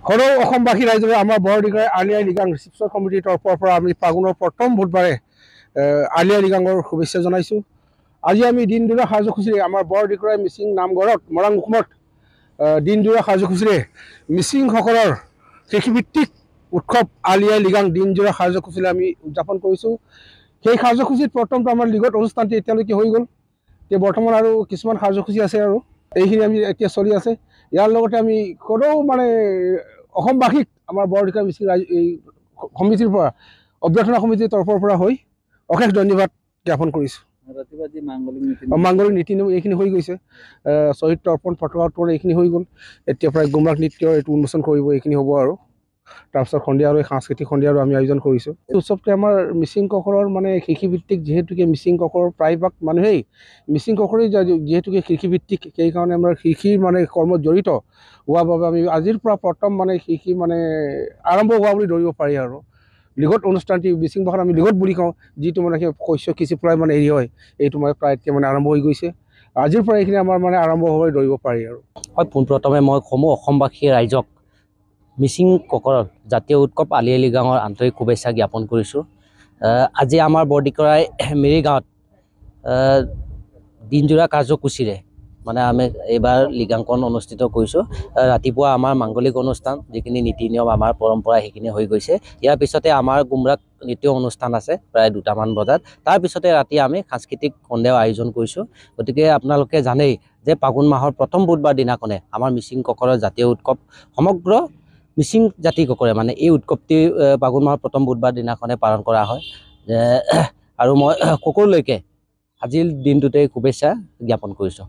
সদৌ অসমবাসী ৰাইজে আমাৰ বৰদিগাৰ আলি আই লৃগাং ৰিচিপশ্যন কমিটিৰ তৰফৰ পৰা আমি ফাগুনৰ প্ৰথম বুধবাৰে আলি আই লৃগাঙৰ শুভেচ্ছা জনাইছোঁ। আজি আমি দিনদুৰা কাৰ্যসূচীৰে আমাৰ বৰদিগৰাই মিচিং নামঘৰত মৰাং অসমত দিনদুৰা কাৰ্যসূচীৰে মিচিংসকলৰ কৃষিভিত্তিক উৎসৱ আলি আই লৃগাং দিনজোৰা কাৰ্যসূচীৰে আমি উদযাপন কৰিছোঁ। সেই কাৰ্যসূচীত প্ৰথমটো আমাৰ লিগত অনুষ্ঠানটো এতিয়ালৈকে হৈ গ'ল। এতিয়া বৰ্তমান আৰু কিছুমান কাৰ্যসূচী আছে আৰু এইখিনি আমি এতিয়া চলি আছে। ইয়াৰ লগতে আমি সদৌ মানে অসমবাসীক আমাৰ বৰদিগা মিচিং এই সমিতিৰ পৰা অভ্যৰ্থনা সমিতিৰ তৰফৰ পৰা হৈ অশেষ ধন্যবাদ জ্ঞাপন কৰিছোঁ। মাংগলিক নীতি নিয়ম এইখিনি হৈ গৈছে। শ্বহীদ তৰ্পণ পতাকা উত্তোলন এইখিনি হৈ গ'ল। এতিয়া প্ৰায় গুমৰাগ নৃত্য এইটো উন্মোচন কৰিব, এইখিনি হ'ব আৰু তাৰপিছত সন্ধিয়া আৰু সাংস্কৃতিক সন্ধিয়াৰো আমি আয়োজন কৰিছোঁ। এই উৎসৱটোৱে আমাৰ মিচিংসকলৰ মানে কৃষিভিত্তিক, যিহেতুকে মিচিংসকলৰ প্ৰায়ভাগ মানুহেই মিচিংসকলেই যিহেতুকে কৃষিভিত্তিক, সেইকাৰণে আমাৰ কৃষিৰ মানে কৰ্মত জড়িত হোৱাৰ বাবে আমি আজিৰ পৰা প্ৰথম মানে কৃষি মানে আৰম্ভ হোৱা বুলি ধৰিব পাৰি আৰু লিগত অনুষ্ঠানটি মিচিং ভাষাত আমি লিগত বুলি কওঁ, যিটো মানে শস্য সিঁচি পেলাই মানে হেৰি হয়, এইটো মানে প্ৰায় এতিয়া মানে আৰম্ভ হৈ গৈছে। আজিৰ পৰা এইখিনি আমাৰ মানে আৰম্ভ হৈ ধৰিব পাৰি আৰু হয়। পোনপ্ৰথমে মই সমূহ অসমবাসী ৰাইজক মিচিংসকলৰ জাতীয় উৎসৱ আলি আই লৃগাঙৰ আন্তৰিক শুভেচ্ছা জ্ঞাপন কৰিছোঁ। আজি আমাৰ বৰদিকৰাই মেৰি গাঁৱত দিনজোৰা কাৰ্যসূচীৰে মানে আমি এইবাৰ লৃগাংকন অনুষ্ঠিত কৰিছোঁ। ৰাতিপুৱা আমাৰ মাংগলিক অনুষ্ঠান, যিখিনি নীতি নিয়ম আমাৰ পৰম্পৰা সেইখিনি হৈ গৈছে। ইয়াৰ পিছতে আমাৰ গুমৰাগ নৃত্য অনুষ্ঠান আছে প্ৰায় 2টামান বজাত। তাৰপিছতে ৰাতি আমি সাংস্কৃতিক সন্ধিয়াও আয়োজন কৰিছোঁ। গতিকে আপোনালোকে জানেই যে ফাগুন মাহৰ প্ৰথম বুধবাৰ দিনাখনে আমাৰ মিচিংসকলৰ জাতীয় উৎসৱ সমগ্ৰ মিচিং জাতিসকলে মানে এই উৎসৱটি ফাগুন মাহৰ প্ৰথম বুধবাৰ দিনাখনে পালন কৰা হয়। আৰু মই সকলোলৈকে আজিৰ দিনটোতে শুভেচ্ছা জ্ঞাপন কৰিছোঁ।